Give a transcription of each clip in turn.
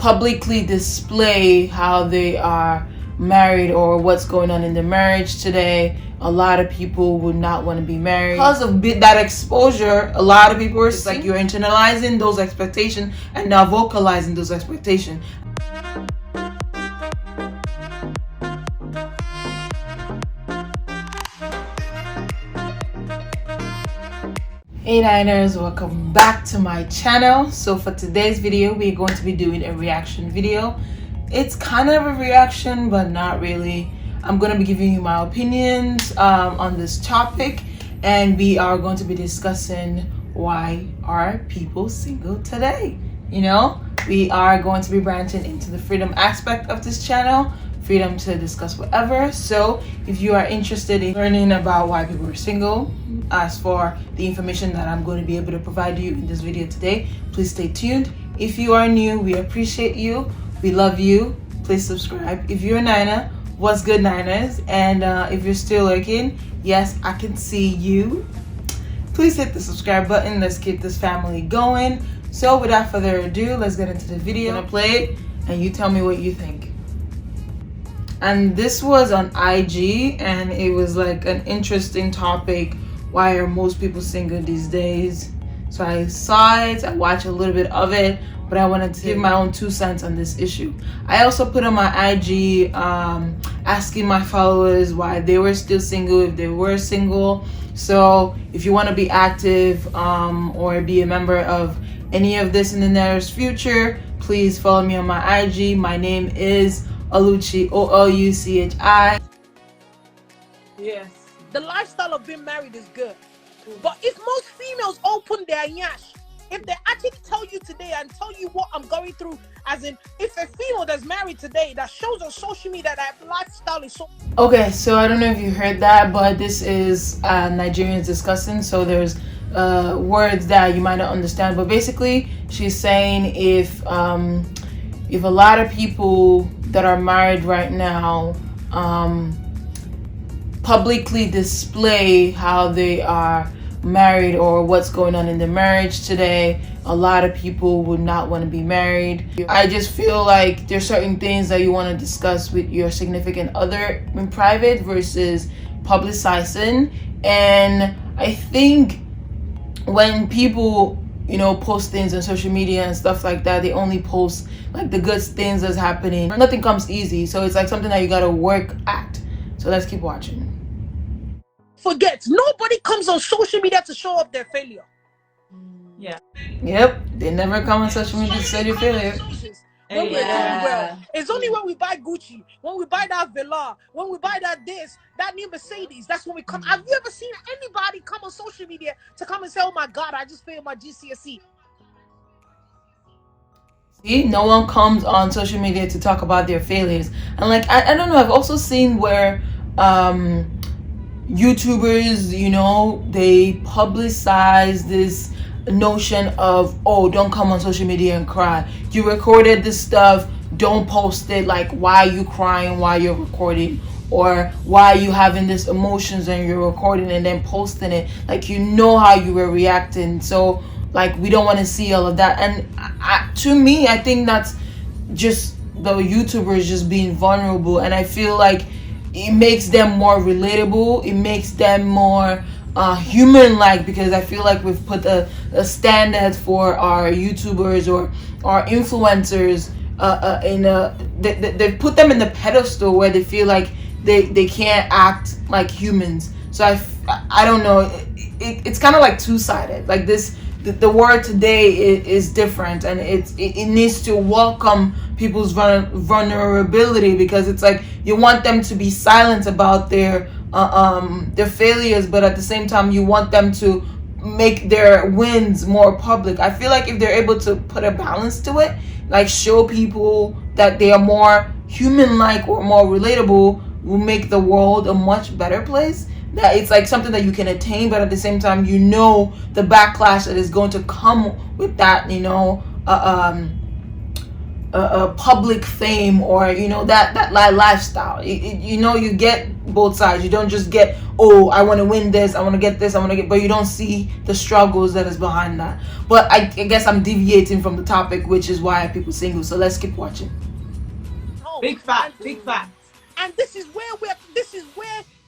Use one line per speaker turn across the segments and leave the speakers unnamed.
publicly display how they are married or what's going on in the marriage today. A lot of people would not want to be married because of that exposure. A lot of people are like, you're internalizing those expectations and now vocalizing those expectations. Hey Niners, welcome back to my channel. So for today's video, we're going to be doing a reaction video. It's kind of a reaction, but not really. I'm going to be giving you my opinions on this topic, and we are going to be discussing why are people single today. You know, we are going to be branching into the freedom aspect of this channel, freedom to discuss whatever. So if you are interested in learning about why people are single, as for the information that I'm going to be able to provide you in this video today, please stay tuned. If you are new, we appreciate you, we love you. Please subscribe. If you're a Niner, what's good, Niners? And if you're still lurking, yes, I can see you. Please hit the subscribe button. Let's keep this family going. So without further ado, let's get into the video. I'm gonna play it and you tell me what you think. And this was on IG, and it was like an interesting topic. Why are most people single these days? So I saw it, I watched a little bit of it, but I wanted to give my own 2 cents on this issue. I also put on my IG asking my followers why they were still single, if they were single. So if you want to be active or be a member of any of this in the nearest future, please follow me on my IG. My name is Oluchi, Oluchi.
Yes. The lifestyle of being married is good. But if most females open their yash, if they actually tell you today and tell you what I'm going through, as in, if a female that's married today that shows on social media that lifestyle is so...
Okay, so I don't know if you heard that, but this is Nigerians discussing, so there's words that you might not understand. But basically, she's saying if a lot of people that are married right now publicly display how they are married or what's going on in the marriage today, a lot of people would not want to be married. I just feel like there's certain things that you want to discuss with your significant other in private versus publicizing. And I think when people, you know, post things on social media and stuff like that, they only post like the good things that's happening. Nothing comes easy, so it's like something that you gotta work at. So let's keep watching.
Forget, nobody comes on social media to show up their failure.
Yeah. Yep, they never come on social media to say their failure.
When we're doing well, it's only when we buy Gucci, when we buy that villa, when we buy that new Mercedes, that's when we come. Have you ever seen anybody come on social media to come and say, oh my God, I just failed my GCSE?
See, no one comes on social media to talk about their failures. And like, I don't know, I've also seen where YouTubers, you know, they publicize this notion of, oh, don't come on social media and cry. You recorded this stuff, don't post it. Like, why are you crying while you're recording? Or why are you having these emotions and you're recording and then posting it? Like, you know how you were reacting. So like, we don't want to see all of that. And to me, I think that's just the YouTubers just being vulnerable. And I feel like it makes them more relatable. It makes them more human-like, because I feel like we've put a standard for our YouTubers or our influencers they put them in the pedestal where they feel like they can't act like humans. So I don't know. It's kind of like two-sided. Like this. The word today is different, and it needs to welcome people's vulnerability, because it's like you want them to be silent about their failures, but at the same time you want them to make their wins more public. I feel like if they're able to put a balance to it, like show people that they are more human-like or more relatable, will make the world a much better place. That it's like something that you can attain, but at the same time, you know, the backlash that is going to come with that, you know, public fame, or that lifestyle. You get both sides. You don't just get, oh, I want to win this, I want to get this, I want to get, but you don't see the struggles that is behind that. But I guess I'm deviating from the topic, which is why people single. So let's keep watching.
Big fact, big fact.
And this is where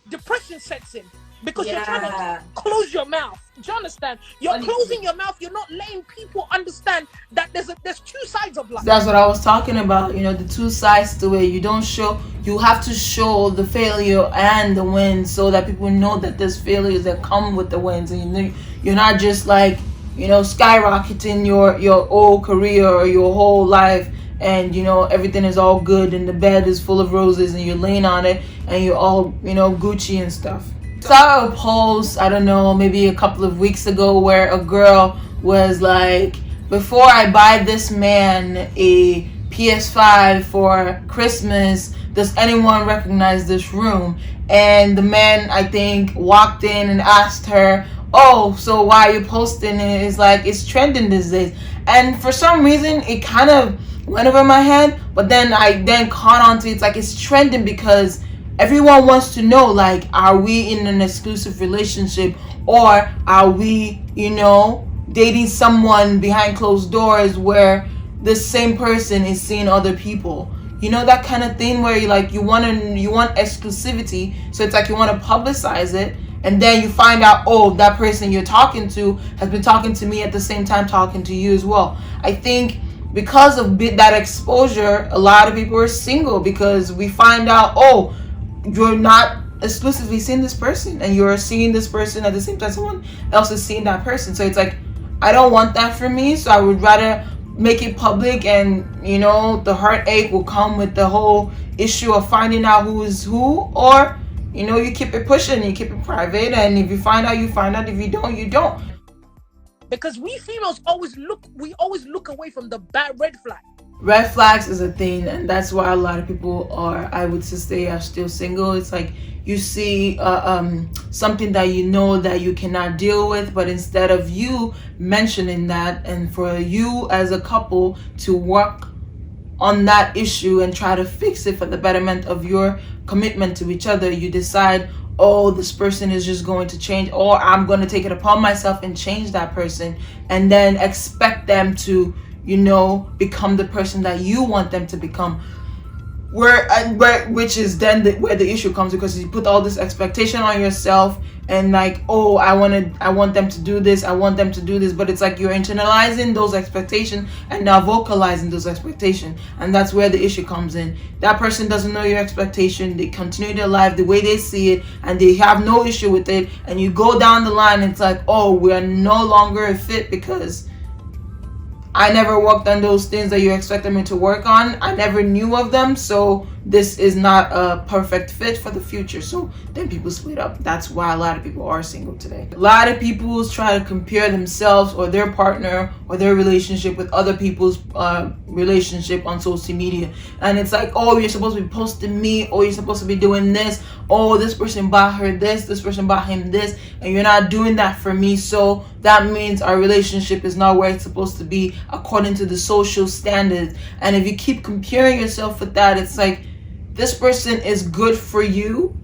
depression sets in, because you're trying to close your mouth. Do you understand? You're closing your mouth. You're not letting people understand that there's two sides of life.
That's what I was talking about. The two sides to it. You have to show the failure and the wins, so that people know that there's failures that come with the wins, and you're not just like skyrocketing your whole career or your whole life, and everything is all good and the bed is full of roses and you're laying on it and you're all Gucci and stuff. Saw a post, I don't know, maybe a couple of weeks ago, where a girl was like, before I buy this man a PS5 for Christmas, does anyone recognize this room? And the man, I think, walked in and asked her, oh, so why are you posting it? It's like, it's trending these days. And for some reason, it kind of went over my head, but then I caught on to it. It's like, it's trending because everyone wants to know, like, are we in an exclusive relationship, or are we dating someone behind closed doors where the same person is seeing other people, that kind of thing, where you want exclusivity. So it's like you want to publicize it, and then you find out, oh, that person you're talking to has been talking to me at the same time talking to you as well. I think because of that exposure, a lot of people are single, because we find out, oh, you're not exclusively seeing this person, and you're seeing this person at the same time someone else is seeing that person. So it's like, I don't want that for me, so I would rather make it public, and the heartache will come with the whole issue of finding out who is who, or you keep it pushing, you keep it private, and if you find out, you find out. If you don't, you don't.
Because we females always look away from the bad red flag.
Red flags is a thing, and that's why a lot of people I would say, are still single. It's like you see something that that you cannot deal with, but instead of you mentioning that, and for you as a couple to work on that issue and try to fix it for the betterment of your commitment to each other, you decide, oh, this person is just going to change, or I'm going to take it upon myself and change that person, and then expect them to become the person that you want them to become, which is then where the issue comes, because you put all this expectation on yourself, and like, oh, I want them to do this, I want them to do this, but it's like you're internalizing those expectations and now vocalizing those expectations, and that's where the issue comes in. That person doesn't know your expectation, they continue their life the way they see it, and they have no issue with it, and you go down the line, it's like, oh, we are no longer a fit because I never worked on those things that you expected me to work on. I never knew of them, so this is not a perfect fit for the future. So then people split up. That's why a lot of people are single today. A lot of people try to compare themselves or their partner or their relationship with other people's relationship on social media. And it's like, oh, you're supposed to be posting me, or you're supposed to be doing this. Oh, this person bought her this person bought him this, and you're not doing that for me. So that means our relationship is not where it's supposed to be according to the social standards. And if you keep comparing yourself with that, it's like, this person is good for you,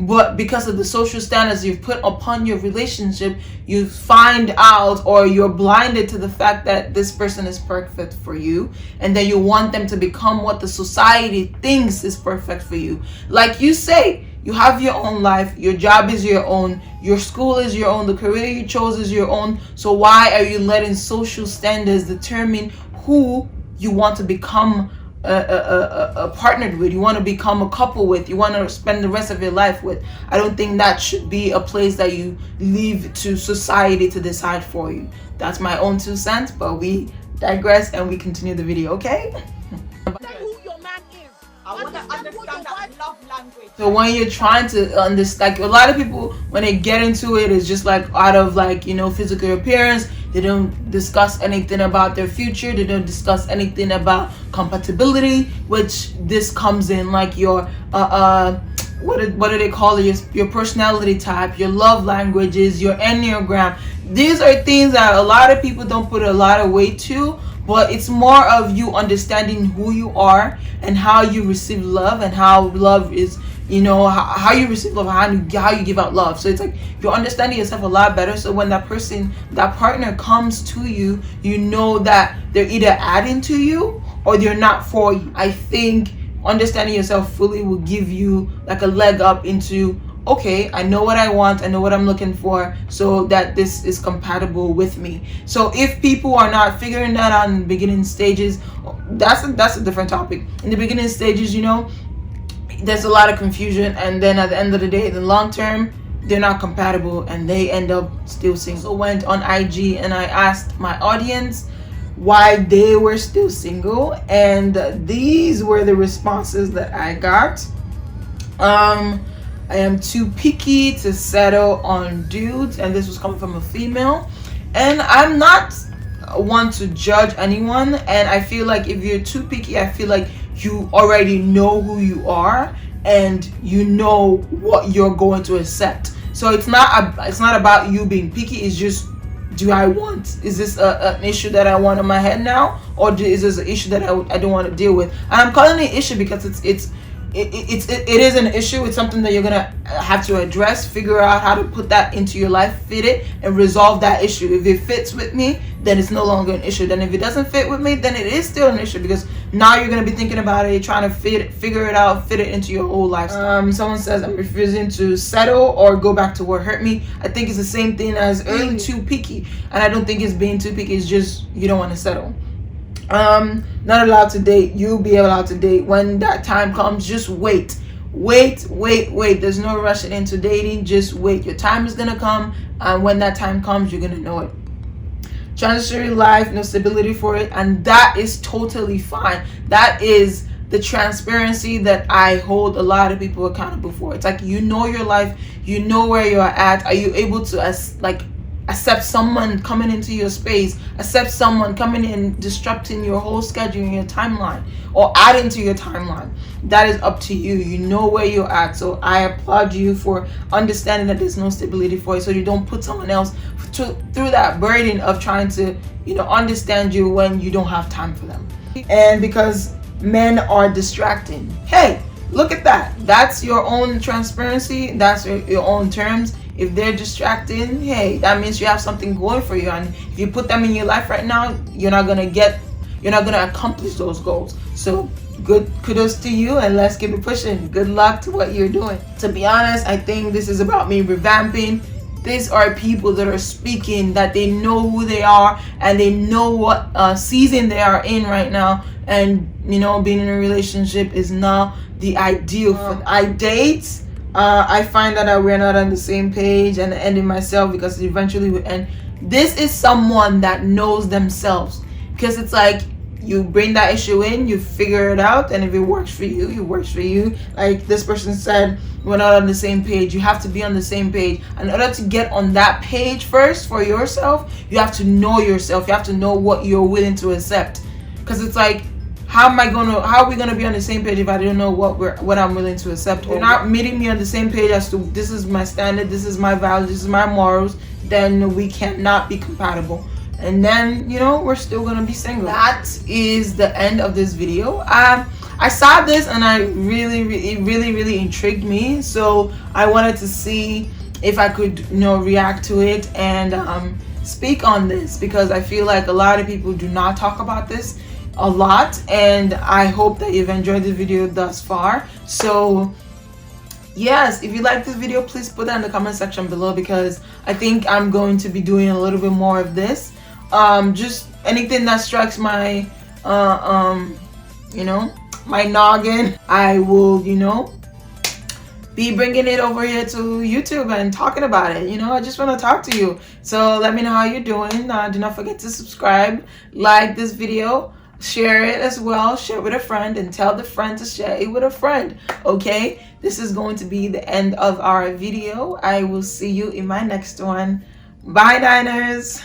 but because of the social standards you've put upon your relationship, you find out, or you're blinded to the fact that this person is perfect for you, and then you want them to become what the society thinks is perfect for you. Like you say, you have your own life, your job is your own, your school is your own, the career you chose is your own. So why are you letting social standards determine who you want to become partnered with, you want to become a couple with, you want to spend the rest of your life with? I don't think that should be a place that you leave to society to decide for you. That's my own 2 cents, but we digress and we continue the video, okay?
Who your man is.
I want to understand that love language.
So when you're trying to understand, like, a lot of people, when they get into it, it's just like out of like, physical appearance. They don't discuss anything about their future. They don't discuss anything about compatibility, which this comes in, like your what do they call it? Your personality type, your love languages, your enneagram. These are things that a lot of people don't put a lot of weight to, but it's more of you understanding who you are and how you receive love, and how love is, you know, how you receive love, how you give out love. So it's like you're understanding yourself a lot better. So when that partner comes to you, you know that they're either adding to you or they're not for you. I think understanding yourself fully will give you like a leg up into, okay, I know what I want, I know what I'm looking for, so that this is compatible with me. So if people are not figuring that out in the beginning stages, that's a different topic. In the beginning stages, you know, there's a lot of confusion, and then at the end of the day, in the long term, they're not compatible and they end up still single. So I went on IG and I asked my audience why they were still single, and these were the responses that I got. I am too picky to settle on dudes, and this was coming from a female. And I'm not one to judge anyone, and I feel like if you're too picky, I feel like you already know who you are and you know what you're going to accept. So it's not about you being picky. It's just, is this an issue that I want in my head now, or is this an issue that I don't want to deal with? And I'm calling it an issue because it is an issue. It's something that you're gonna have to address, figure out how to put that into your life, fit it, and resolve that issue. If it fits with me, then it's no longer an issue. Then if it doesn't fit with me, then it is still an issue, because now you're gonna be thinking about it, trying to figure it out, fit it into your whole lifestyle. Someone says, I'm refusing to settle or go back to what hurt me. I think it's the same thing as being too picky, and I don't think it's being too picky. It's just you don't want to settle. Not allowed to date. You'll be allowed to date when that time comes. Just wait. There's no rushing into dating. Just wait. Your time is gonna come, and when that time comes, you're gonna know it. Transitory life, no stability for it, and that is totally fine. That is the transparency that I hold a lot of people accountable for. It's like, you know your life, you know where you're at. Are you able to accept someone coming into your space, accept someone coming in, disrupting your whole schedule and your timeline, or adding to your timeline? That is up to you. You know where you're at. So I applaud you for understanding that there's no stability for you, so you don't put someone else through that burden of trying to, you know, understand you when you don't have time for them. And because men are distracting, hey, look at that. That's your own transparency. That's your own terms. If they're distracting, hey, that means you have something going for you, and if you put them in your life right now, you're not gonna accomplish those goals. So good kudos to you, and let's keep it pushing. Good luck to what you're doing. To be honest, I think this is about me revamping. These are people that are speaking, that they know who they are and they know what season they are in right now. And you know, being in a relationship is not the ideal for I date. I find that we're not on the same page, and ending myself because eventually we end. This is someone that knows themselves, because it's like, you bring that issue in, you figure it out, and if it works for you, it works for you. Like this person said, we're not on the same page. You have to be on the same page. In order to get on that page first for yourself, you have to know yourself. You have to know what you're willing to accept. Because it's like, how are we gonna be on the same page if I don't know what I'm willing to accept? If you're not meeting me on the same page as to, this is my standard, this is my values, this is my morals, then we cannot be compatible. And then, you know, we're still gonna be single. That is the end of this video. I saw this and it really intrigued me. So I wanted to see if I could, you know, react to it and speak on this, because I feel like a lot of people do not talk about this a lot, and I hope that you've enjoyed the video thus far. So yes, if you like this video, please put that in the comment section below, because I think I'm going to be doing a little bit more of this. Just anything that strikes my you know, my noggin, I will, you know, be bringing it over here to YouTube and talking about it. You know, I just want to talk to you. So let me know how you're doing. Do not forget to subscribe, like this video, share it as well, share it with a friend, and tell the friend to share it with a friend. Okay, this is going to be the end of our video. I will see you in my next one. Bye, diners.